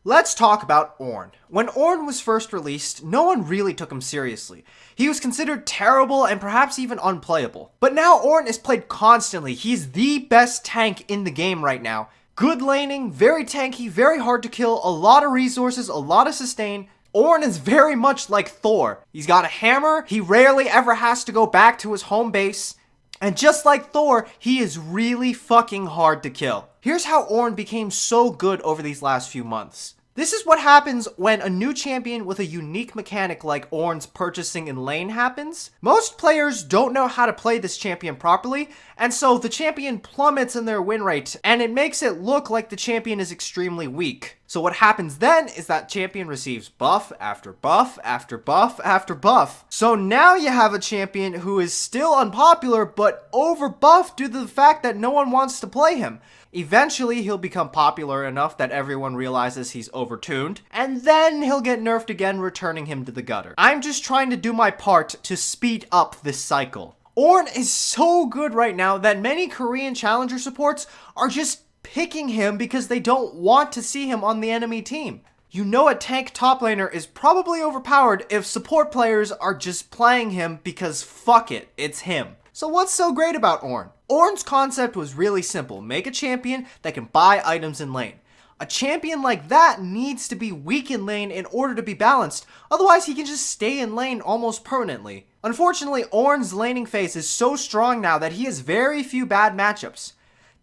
Let's talk about Ornn. When Ornn was first released, no one really took him seriously. He was considered terrible and perhaps even unplayable. But now Ornn is played constantly. He's the best tank in the game right now. Good laning, very tanky, very hard to kill, a lot of resources, a lot of sustain. Ornn is very much like Thor. He's got a hammer, he rarely ever has to go back to his home base. And just like Thor, he is really fucking hard to kill. Here's how Ornn became so good over these last few months. This is what happens when a new champion with a unique mechanic like Ornn's purchasing in lane happens. Most players don't know how to play this champion properly, and so the champion plummets in their win rate, and it makes it look like the champion is extremely weak. So what happens then is that champion receives buff after buff after buff after buff. So now you have a champion who is still unpopular but over buffed due to the fact that no one wants to play him. Eventually, he'll become popular enough that everyone realizes he's overtuned, and then he'll get nerfed again, returning him to the gutter. I'm just trying to do my part to speed up this cycle. Ornn is so good right now that many Korean challenger supports are just picking him because they don't want to see him on the enemy team. You know a tank top laner is probably overpowered if support players are just playing him because fuck it, it's him. So what's so great about Ornn? Ornn's concept was really simple. Make a champion that can buy items in lane. A champion like that needs to be weak in lane in order to be balanced, otherwise he can just stay in lane almost permanently. Unfortunately, Ornn's laning phase is so strong now that he has very few bad matchups.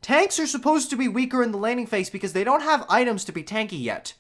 Tanks are supposed to be weaker in the laning phase because they don't have items to be tanky yet.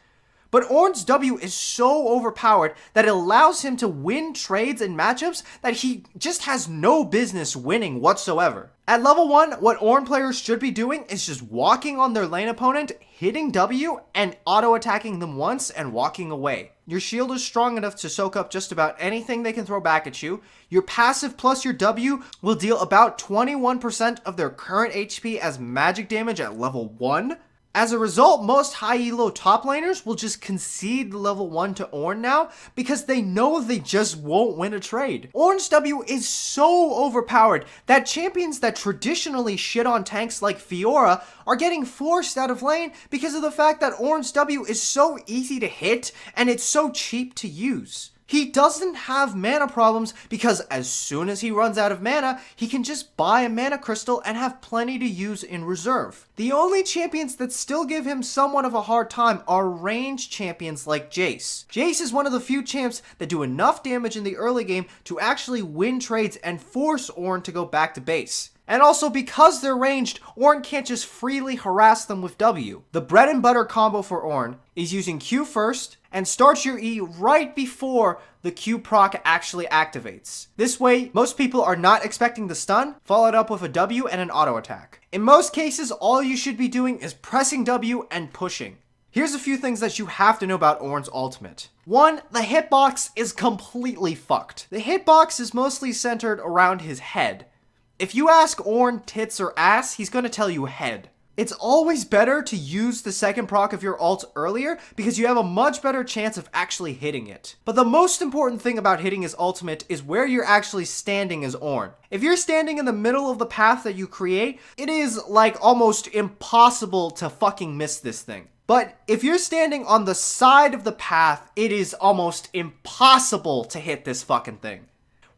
But Ornn's W is so overpowered that it allows him to win trades and matchups that he just has no business winning whatsoever. At level 1, what Ornn players should be doing is just walking on their lane opponent, hitting W, and auto-attacking them once and walking away. Your shield is strong enough to soak up just about anything they can throw back at you. Your passive plus your W will deal about 21% of their current HP as magic damage at level 1. As a result, most high elo top laners will just concede the level 1 to Ornn now because they know they just won't win a trade. Ornn's W is so overpowered that champions that traditionally shit on tanks like Fiora are getting forced out of lane because of the fact that Ornn's W is so easy to hit and it's so cheap to use. He doesn't have mana problems because as soon as he runs out of mana, he can just buy a mana crystal and have plenty to use in reserve. The only champions that still give him somewhat of a hard time are ranged champions like Jace. Jace is one of the few champs that do enough damage in the early game to actually win trades and force Ornn to go back to base. And also because they're ranged, Ornn can't just freely harass them with W. The bread and butter combo for Ornn is using Q first and start your E right before the Q proc actually activates. This way, most people are not expecting the stun, followed up with a W and an auto attack. In most cases, all you should be doing is pressing W and pushing. Here's a few things that you have to know about Ornn's ultimate. 1. The hitbox is completely fucked. The hitbox is mostly centered around his head. If you ask Ornn tits or ass, he's gonna tell you head. It's always better to use the second proc of your ult earlier because you have a much better chance of actually hitting it. But the most important thing about hitting his ultimate is where you're actually standing as Ornn. If you're standing in the middle of the path that you create, it is like almost impossible to fucking miss this thing. But if you're standing on the side of the path, it is almost impossible to hit this fucking thing.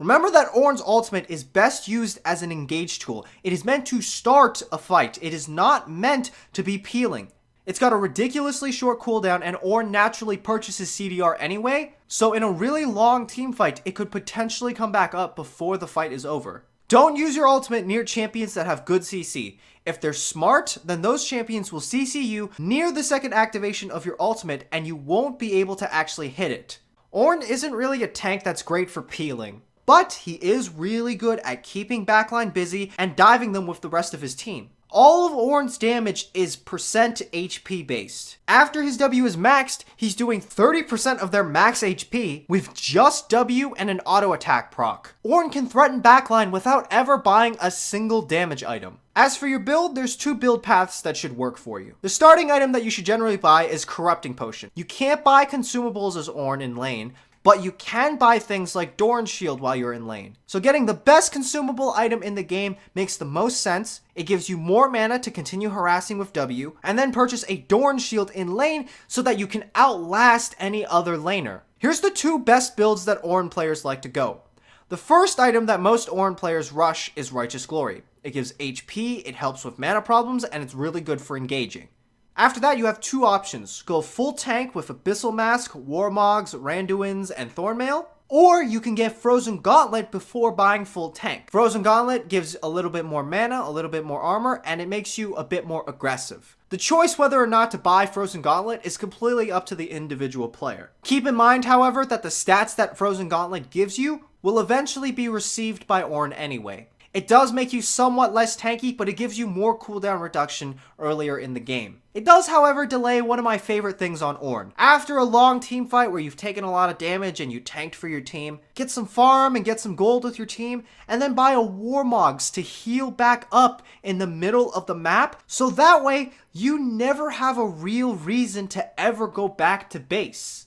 Remember that Ornn's ultimate is best used as an engage tool. It is meant to start a fight. It is not meant to be peeling. It's got a ridiculously short cooldown and Ornn naturally purchases CDR anyway, so in a really long team fight, it could potentially come back up before the fight is over. Don't use your ultimate near champions that have good CC. If they're smart, then those champions will CC you near the second activation of your ultimate and you won't be able to actually hit it. Ornn isn't really a tank that's great for peeling. But he is really good at keeping backline busy and diving them with the rest of his team. All of Ornn's damage is percent HP based. After his W is maxed, he's doing 30% of their max HP with just W and an auto attack proc. Ornn can threaten backline without ever buying a single damage item. As for your build, there's 2 build paths that should work for you. The starting item that you should generally buy is Corrupting Potion. You can't buy consumables as Ornn in lane, but you can buy things like Dorn Shield while you're in lane. So getting the best consumable item in the game makes the most sense. It gives you more mana to continue harassing with W, and then purchase a Dorn Shield in lane so that you can outlast any other laner. Here's the 2 best builds that Ornn players like to go. The first item that most Ornn players rush is Righteous Glory. It gives HP, it helps with mana problems, and it's really good for engaging. After that, you have 2 options. Go full tank with Abyssal Mask, Warmogs, Randuins, and Thornmail. Or you can get Frozen Gauntlet before buying full tank. Frozen Gauntlet gives a little bit more mana, a little bit more armor, and it makes you a bit more aggressive. The choice whether or not to buy Frozen Gauntlet is completely up to the individual player. Keep in mind, however, that the stats that Frozen Gauntlet gives you will eventually be received by Ornn anyway. It does make you somewhat less tanky, but it gives you more cooldown reduction earlier in the game. It does, however, delay one of my favorite things on Ornn. After a long team fight where you've taken a lot of damage and you tanked for your team, get some farm and get some gold with your team, and then buy a Warmogs to heal back up in the middle of the map, so that way you never have a real reason to ever go back to base.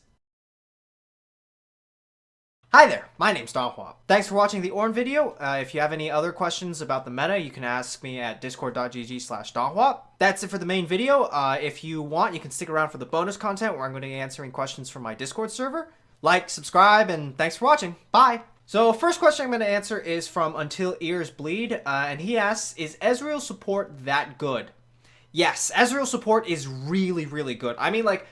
Hi there, my name's Donghua. Thanks for watching the Ornn video. If you have any other questions about the meta, you can ask me at discord.gg/Donghua. That's it for the main video. If you want, you can stick around for the bonus content where I'm going to be answering questions from my Discord server. Like, subscribe, and thanks for watching. Bye! So, first question I'm going to answer is from Until Ears Bleed, and he asks, is Ezreal support that good? Yes, Ezreal support is really, really good. I mean, like,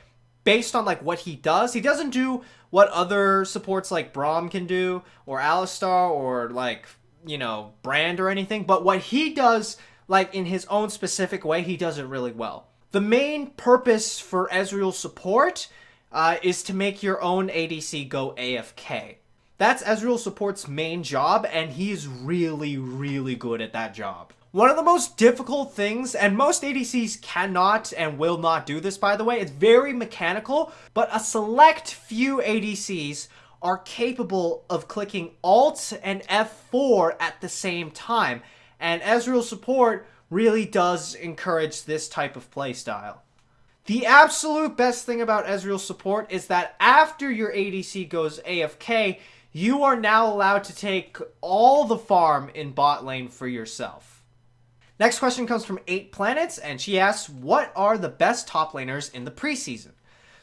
based on like what he doesn't do what other supports like Braum can do, or Alistar, or like, you know, Brand or anything, but what he does, like in his own specific way, he does it really well. The main purpose for Ezreal support is to make your own ADC go AFK. That's Ezreal support's main job, and he's really, really good at that job. One of the most difficult things, and most ADCs cannot and will not do this, by the way, it's very mechanical, but a select few ADCs are capable of clicking Alt and F4 at the same time, and Ezreal support really does encourage this type of playstyle. The absolute best thing about Ezreal support is that after your ADC goes AFK, you are now allowed to take all the farm in bot lane for yourself. Next question comes from 8 Planets, and she asks, what are the best top laners in the preseason?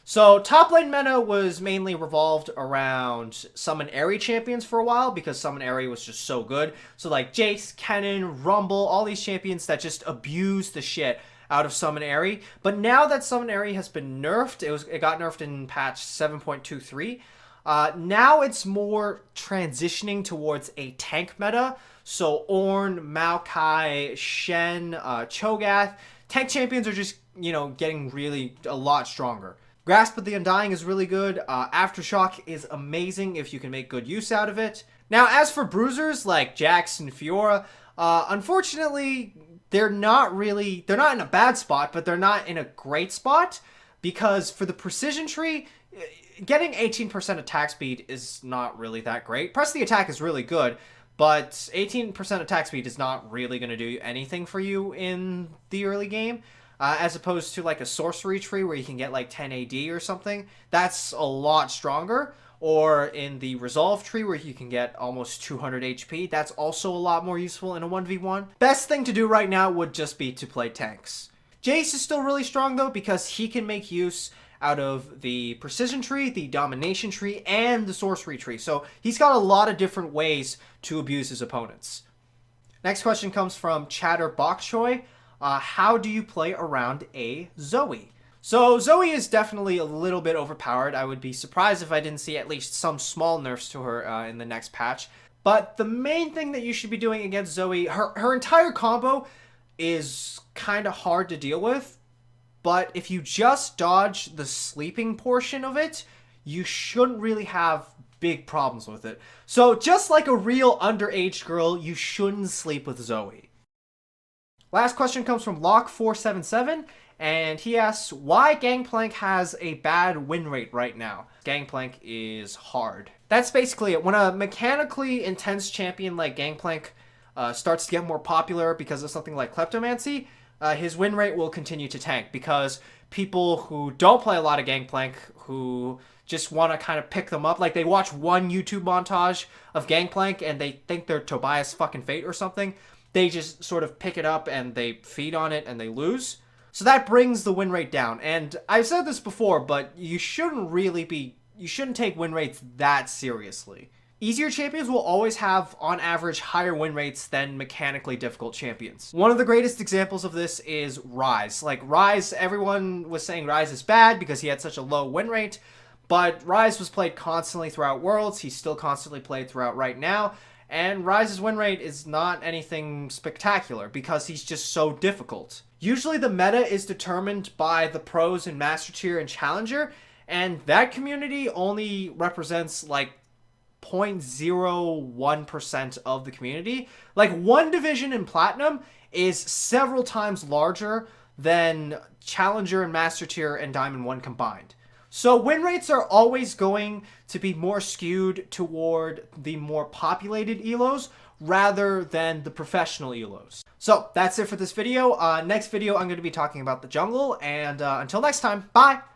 So, top lane meta was mainly revolved around Summon Aerie champions for a while, because Summon Aerie was just so good. So, like Jace, Kennen, Rumble, all these champions that just abuse the shit out of Summon Aerie. But now that Summon Aerie has been nerfed, it got nerfed in patch 7.23, now it's more transitioning towards a tank meta. So Ornn, Maokai, Shen, Cho'Gath, tank champions are just, you know, getting really a lot stronger. Grasp of the Undying is really good. Aftershock is amazing if you can make good use out of it. Now, as for bruisers like Jax and Fiora, unfortunately, they're not in a bad spot, but they're not in a great spot, because for the precision tree, getting 18% attack speed is not really that great. Press the attack is really good, but 18% attack speed is not really going to do anything for you in the early game, as opposed to like a sorcery tree where you can get like 10 AD or something. That's a lot stronger. Or in the resolve tree where you can get almost 200 HP. That's also a lot more useful in a 1v1. Best thing to do right now would just be to play tanks. Jace is still really strong though, because he can make use out of the precision tree, the domination tree, and the sorcery tree. So he's got a lot of different ways to abuse his opponents. Next question comes from Chatter Bok Choi. How do you play around a Zoe? So Zoe is definitely a little bit overpowered. I would be surprised if I didn't see at least some small nerfs to her in the next patch. But the main thing that you should be doing against Zoe, her entire combo is kind of hard to deal with. But if you just dodge the sleeping portion of it, you shouldn't really have big problems with it. So just like a real underage girl, you shouldn't sleep with Zoe. Last question comes from Lock477, and he asks, why Gangplank has a bad win rate right now? Gangplank is hard. That's basically it. When a mechanically intense champion like Gangplank starts to get more popular because of something like Kleptomancy, his win rate will continue to tank, because people who don't play a lot of Gangplank, who just want to kind of pick them up. Like, they watch one YouTube montage of Gangplank and they think they're Tobias fucking Fate or something. They just sort of pick it up and they feed on it and they lose. So that brings the win rate down. And I've said this before, but you shouldn't take win rates that seriously. Easier champions will always have, on average, higher win rates than mechanically difficult champions. One of the greatest examples of this is Ryze. Like, Ryze, everyone was saying Ryze is bad because he had such a low win rate, but Ryze was played constantly throughout Worlds. He's still constantly played throughout right now, and Ryze's win rate is not anything spectacular because he's just so difficult. Usually the meta is determined by the pros in Master Tier and Challenger, and that community only represents like 0.01% of the community. Like, one division in Platinum is several times larger than Challenger and Master Tier and Diamond 1 combined. So win rates are always going to be more skewed toward the more populated elos rather than the professional elos. So that's it for this video. Next video I'm going to be talking about the jungle, and until next time, bye!